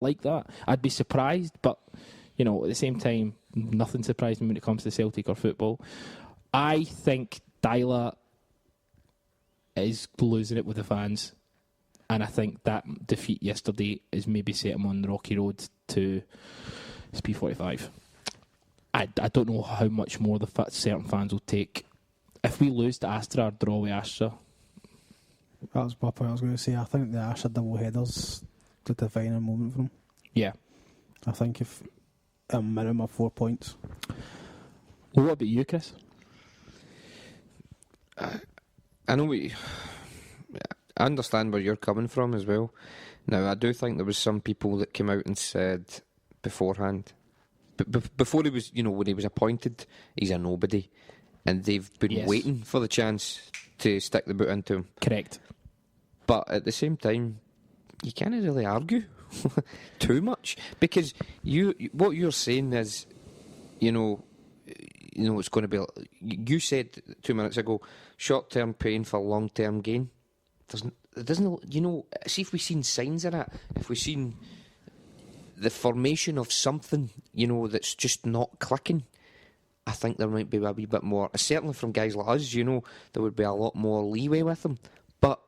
like that. I'd be surprised, but, you know, at the same time, nothing surprised me when it comes to Celtic or football. I think Deila is losing it with the fans, and I think that defeat yesterday is maybe set him on the rocky road to P45. I don't know how much more certain fans will take. If we lose to Astra or draw with Astra... That was my point I was going to say. I think the Astra double-header's the defining moment for him. Yeah. I think if a minimum of 4 points. Well, what about you, Chris? I know I understand where you're coming from as well. Now, I do think there was some people that came out and said beforehand, before he was, you know, when he was appointed, he's a nobody, and they've been waiting for the chance to stick the boot into him. Correct. But at the same time, you can't really argue too much, because what you're saying is, you know, it's going to be. You said 2 minutes ago, short-term pain for long-term gain. It doesn't. You know, see if we've seen signs of that. If we've seen the formation of something, you know, that's just not clicking, I think there might be a wee bit more. Certainly from guys like us, you know, there would be a lot more leeway with them. But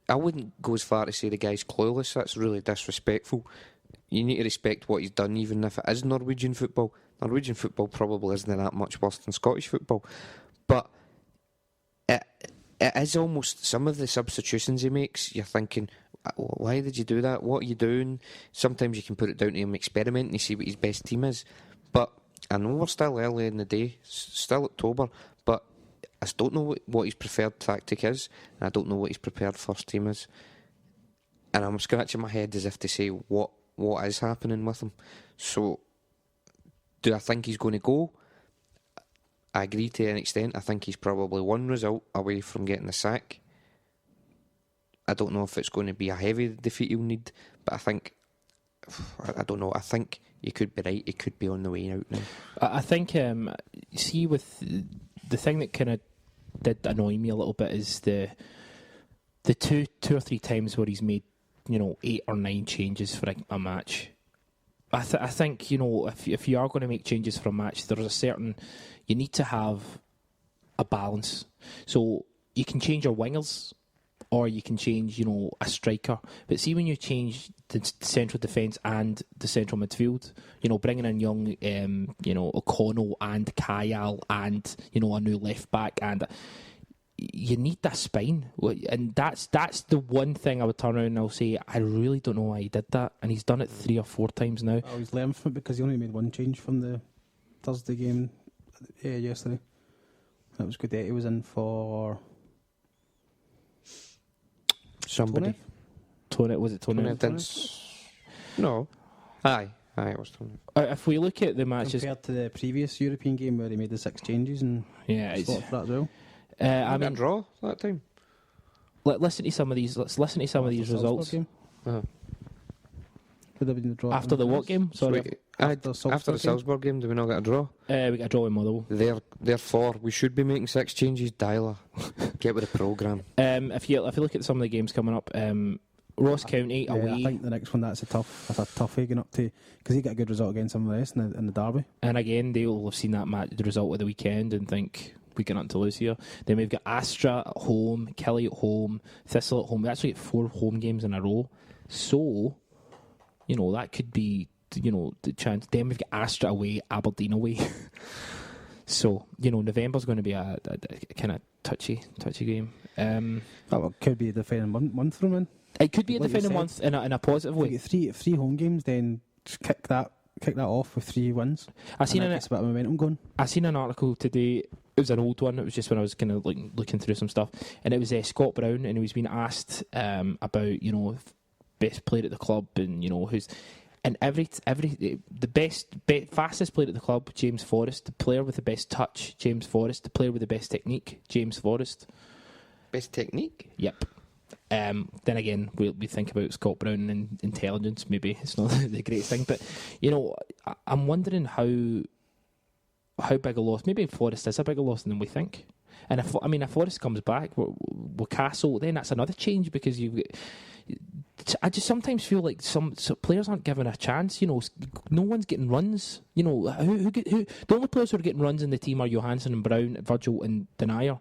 I wouldn't go as far to say the guy's clueless. That's really disrespectful. You need to respect what he's done, even if it is Norwegian football. Norwegian football probably isn't that much worse than Scottish football. But it is almost some of the substitutions he makes, you're thinking, why did you do that? What are you doing? Sometimes you can put it down to him experimenting to see what his best team is. But I know we're still early in the day, still October, but I don't know what his preferred tactic is, and I don't know what his prepared first team is. And I'm scratching my head as if to say what is happening with him. So, do I think he's going to go? I agree to an extent. I think he's probably one result away from getting the sack. I don't know if it's going to be a heavy defeat he'll need, but I don't know. I think you could be right. He could be on the way out now. I think, see, with the thing that kind of did annoy me a little bit is the two or three times where he's made, you know, 8 or 9 changes for a match. I think, you know, if you are going to make changes for a match, there's a certain... You need to have a balance. So you can change your wingers, or you can change, you know, a striker. But see, when you change the central defence and the central midfield, you know, bringing in young, you know, O'Connell and Kyle and, you know, a new left back, and you need that spine. And that's the one thing I would turn around and I'll say, I really don't know why he did that. And he's done it 3 or 4 times now. I was learning from it because he only made 1 change from the Thursday game yesterday. That was good. He was in for somebody. Tony, was it Tony? No. Aye, it was Tony. If we look at the matches compared to the previous European game where he made the 6 changes and slotted for that as well. I mean, a draw that time. Let's listen to some of these results. Uh-huh. Would have been the draw after the what game? Sorry. After the Salzburg game, do we not get a draw? We got a draw with Motherwell. Therefore, we should be making 6 changes. Deila, get with the programme. If you look at some of the games coming up, Ross County away. I think the next one that's a toughie going up to, because he got a good result against some of the rest in the derby. And again, they'll have seen that match, the result of the weekend, and think we got nothing to lose here. Then we've got Astra at home, Kelly at home, Thistle at home. We actually get 4 home games in a row. So, you know, that could be, you know, the chance. Then we've got Astra away, Aberdeen away. So, you know, November's going to be a kind of touchy game. It could be a defining month for him, man. It could be a defining month in a positive way. You get three home games, then just kick that off with 3 wins. I seen a bit of momentum going. I seen an article today. It was an old one. It was just when I was kind of looking through some stuff, and it was Scott Brown, and he was being asked about, you know, best player at the club, and, you know, who's, and the best fastest player at the club, James Forrest. The player with the best touch, James Forrest. The player with the best technique, James Forrest. Best technique? Yep. Then again, we think about Scott Brown and intelligence. Maybe it's not the greatest thing, but, you know, I'm wondering how big a loss. Maybe Forrest is a bigger loss than we think. And if Forrest comes back with Castle, then that's another change, because I just sometimes feel like some players aren't given a chance. No one's getting runs. The only players who are getting runs in the team are Johansson and Brown, Virgil and Denier.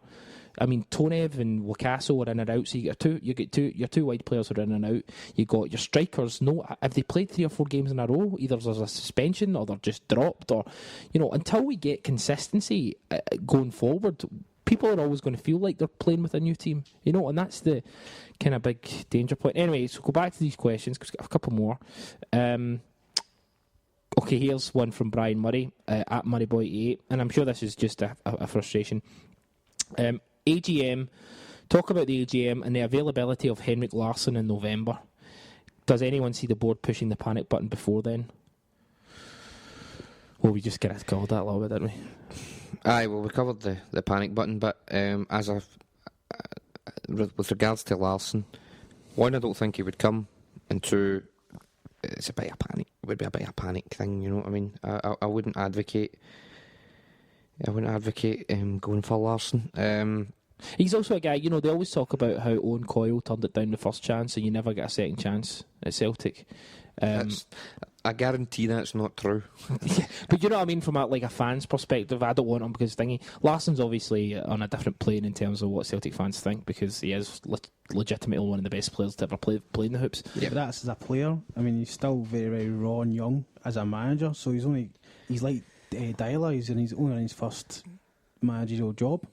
I mean, Tonev and Wakaso are in and out, so your two wide players are in and out. You got your strikers. Have they played 3 or 4 games in a row? Either there's a suspension or they're just dropped, or until we get consistency going forward, people are always going to feel like they're playing with a new team, and that's the kind of big danger point. Anyway, so go back to these questions because we've got a couple more. Okay, here's one from Brian Murray at Murrayboy8, and I'm sure this is just a frustration. AGM, talk about the AGM and the availability of Henrik Larsson in November. Does anyone see the board pushing the panic button before then? Well, we just kind of covered that a little bit, didn't we? Aye, well, we covered the panic button, but with regards to Larsson, 1, I don't think he would come, and 2, it's a bit of panic. It would be a bit of a panic thing, you know what I mean? I wouldn't advocate. Going for Larsson. He's also a guy, they always talk about how Owen Coyle turned it down the first chance and you never get a second chance at Celtic. I guarantee that's not true. Yeah, but you know what I mean, from a fan's perspective, I don't want him because Larsson's obviously on a different plane in terms of what Celtic fans think, because he is legitimately one of the best players to ever play in the hoops. Yeah, but that's as a player. I mean, he's still very, very raw and young as a manager, so he's like Deila, he's only in his first managerial job.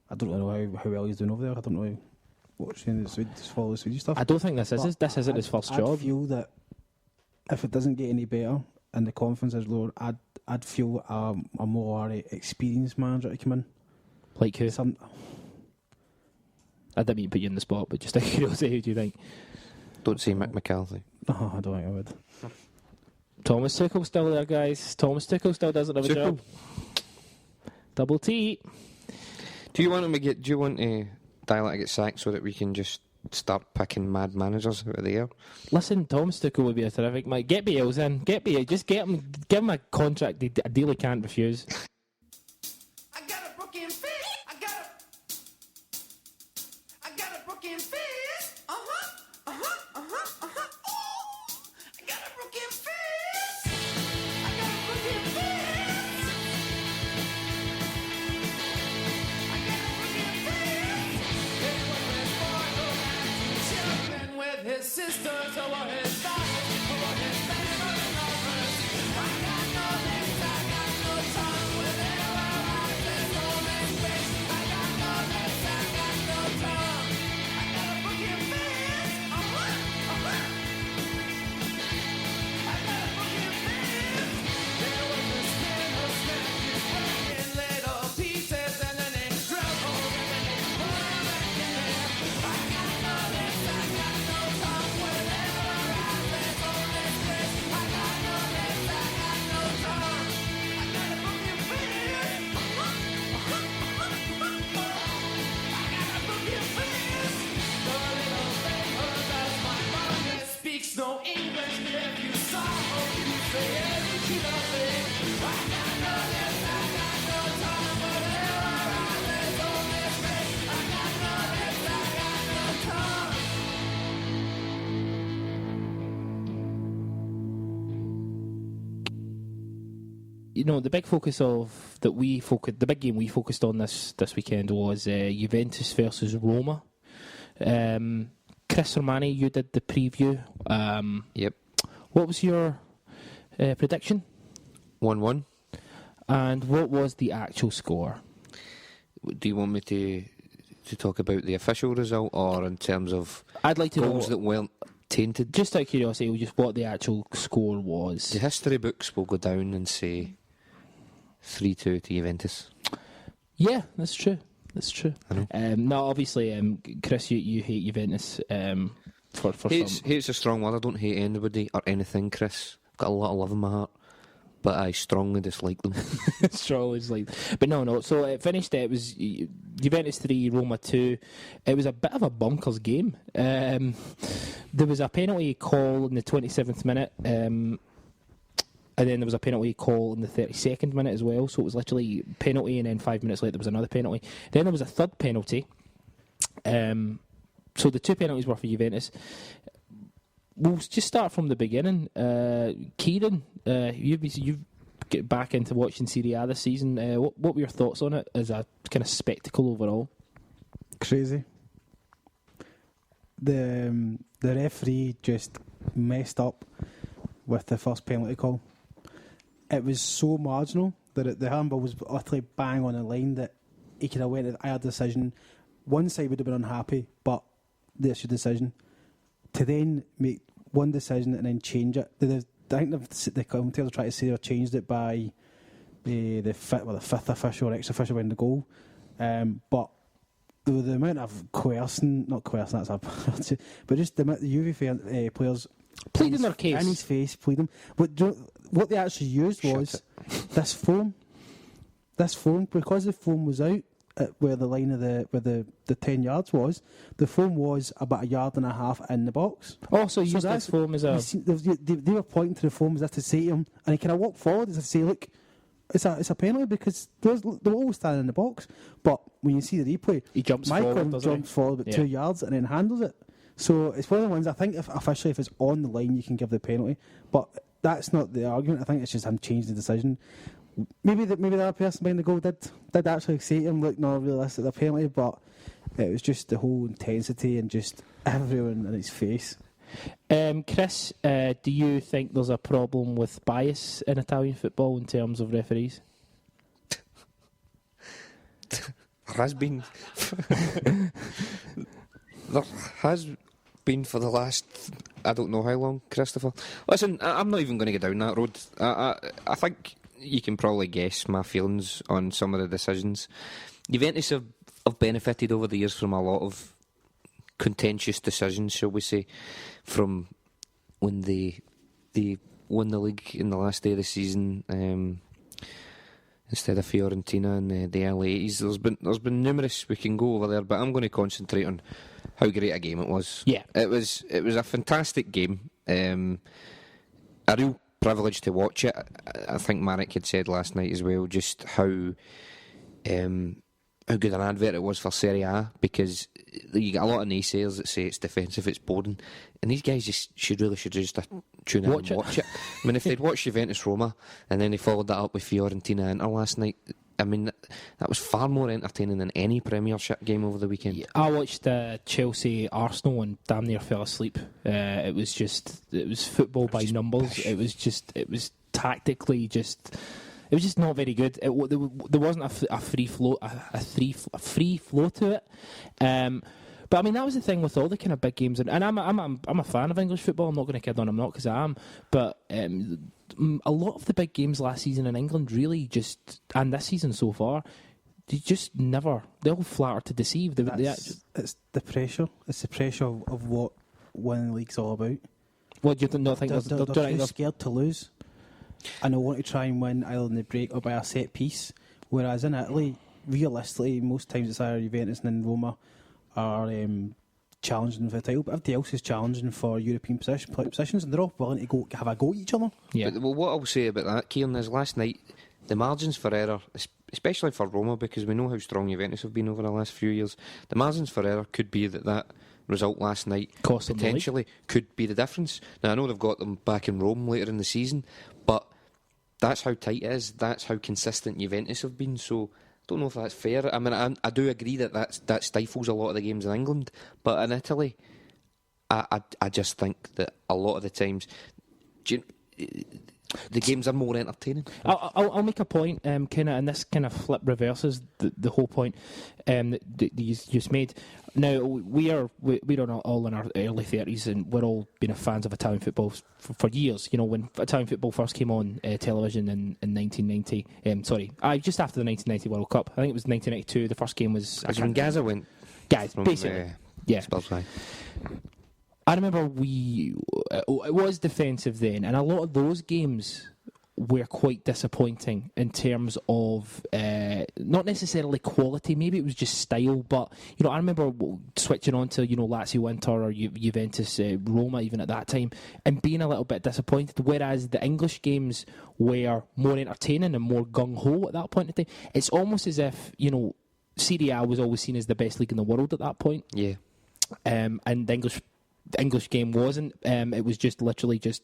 I don't really know how well he's doing over there. I don't know what's saying the Swedish stuff. I don't think this isn't his first job. I feel that if it doesn't get any better and the confidence is lower, I'd feel a more experienced manager to come in. Like who? I didn't mean to put you in the spot, but just out of curiosity, who do you think? Don't say Mick McCarthy. No, I don't think I would. Thomas Tuchel's still there, guys. Thomas Tuchel still doesn't have a job. Double T. Do you want Deila to get sacked so that we can just start picking mad managers out of the air? Listen, Thomas Tuchel would be a terrific mate. Get Bales in. Just get him. Give him a contract he ideally can't refuse. I got a broken fist. I got a broken fist. I got a broken fist. I got a broken fist. I got a broken fist. It was his boy who had 2 children with his sisters over his daughters, over his family lovers. I got no legs, I got no tongue. Whenever I say home and space, I got no legs, I got no tongue. I got a broken fist. I got a broken fist. There was a skin who snapped his back in little pieces, and then they drilled holes and then they put him back in there. I got no legs, I got no tongue. Whenever I say home and space, I got no legs, I got no tongue. I got a broken fist. I got a broken fist. The little paper that's my mom that speaks no English. If you saw her, you say every she does it. I got no legs, I got no tongue. Whenever I say home and space, I got no legs, I got no tongue. The big focus the big game we focused on this weekend was Juventus versus Roma. Chris Sermanni, you did the preview. Yep. What was your prediction? 1-1. And what was the actual score? Do you want me to talk about the official result, or in terms of I'd like to goals know, that weren't tainted? just out of curiosity, just what the actual score was. The history books will go down and say 3-2 to Juventus. Yeah, that's true. I know. No, obviously, Chris, you hate Juventus. For Hate's a strong word. I don't hate anybody or anything, Chris. I've got a lot of love in my heart, but I strongly dislike them. strongly dislike. But no. So it finished. It was Juventus 3, Roma 2. It was a bit of a bonkers game. There was a penalty call in the 27th minute. And then there was a penalty call in the 32nd minute as well. So it was literally penalty, and then 5 minutes later there was another penalty. Then there was a third penalty. So the 2 penalties were for Juventus. we'll just start from the beginning. Ciaran, you've get back into watching Serie A this season. What were your thoughts on it as a kind of spectacle overall? Crazy. The referee just messed up with the first penalty call. It was so marginal that the handball was utterly bang on the line that he could have went with either decision. One side would have been unhappy, but that's your decision. To then make one decision and then change it. I think the commentators try to say they've changed it by the fifth official or extra official in the goal. But the amount of but just the amount the Juve players pleading their case in his face, pleading. But what they actually used was this foam. This foam, because the foam was out at where the line of the 10 yards was, the foam was about 1.5 yards in the box. Oh, so use this foam as a... They were pointing to the foam as if to say to him, and he kind of walked forward as if to say, look, it's a penalty because they're always standing in the box. But when you see the replay, he jumps forward about 2 yards and then handles it. So it's one of the ones, I think, officially, if it's on the line, you can give the penalty. But that's not the argument. I think it's just him changing the decision. Maybe the other person behind the goal did actually say to him, look, no, realistic, the penalty, but it was just the whole intensity and just everyone in his face. Chris, do you think there's a problem with bias in Italian football in terms of referees? There has been. There has been for the last, I don't know how long, Christopher. Listen, I'm not even going to go down that road. I think you can probably guess my feelings on some of the decisions. Juventus have benefited over the years from a lot of contentious decisions, shall we say, from when they won the league in the last day of the season instead of Fiorentina in the early 80s. There's been numerous. We can go over there, but I'm going to concentrate on how great a game it was. Yeah, it was a fantastic game. A real privilege to watch it. I think Marek had said last night as well just how good an advert it was for Serie A, because you get a lot of naysayers that say it's defensive, it's boring, and these guys should just tune in and watch it. I mean, if they'd watched Juventus Roma and then they followed that up with Fiorentina Inter last night, I mean, that was far more entertaining than any Premiership game over the weekend. Yeah, I watched Chelsea Arsenal and damn near fell asleep. It was football by numbers. It was tactically just. It was just not very good. There wasn't a free flow, a free flow to it. But I mean, that was the thing with all the kind of big games, and I'm a fan of English football. I'm not going to kid on, I'm not, because I am. But a lot of the big games last season in England really just, and this season so far, they just never. They all flatter to deceive. It's the pressure. It's the pressure of what winning the league's all about. What do you not think? They're too scared to lose. And I want to try and win either in the break or by a set piece. Whereas in Italy, realistically, most times it's either Juventus and then Roma are challenging for the title, but everybody else is challenging for European positions, and they're all willing to have a go at each other. Yeah. But, what I'll say about that, Ciaran, is last night the margins for error, especially for Roma, because we know how strong Juventus have been over the last few years, the margins for error could be that result last night potentially could be the difference. Now, I know they've got them back in Rome later in the season, but that's how tight it is. That's how consistent Juventus have been. So I don't know if that's fair. I mean, I do agree that stifles a lot of the games in England, but in Italy, I just think that a lot of the times the games are more entertaining. I'll make a point, kind of, and this kind of flip reverses the whole point that you just made. Now we're all in our early 30s, and we're all been fans of Italian football for years. You know, when Italian football first came on television in 1990, just after the 1990 World Cup, I think it was 1992. The first game was when Gaza went. Guys, basically, yeah. I remember it was defensive then, and a lot of those games were quite disappointing in terms of not necessarily quality. Maybe it was just style, but I remember switching on to Lazio Inter or Juventus Roma even at that time, and being a little bit disappointed. Whereas the English games were more entertaining and more gung ho at that point in time. It's almost as if Serie A was always seen as the best league in the world at that point. Yeah, and the English the English game wasn't. It was just literally just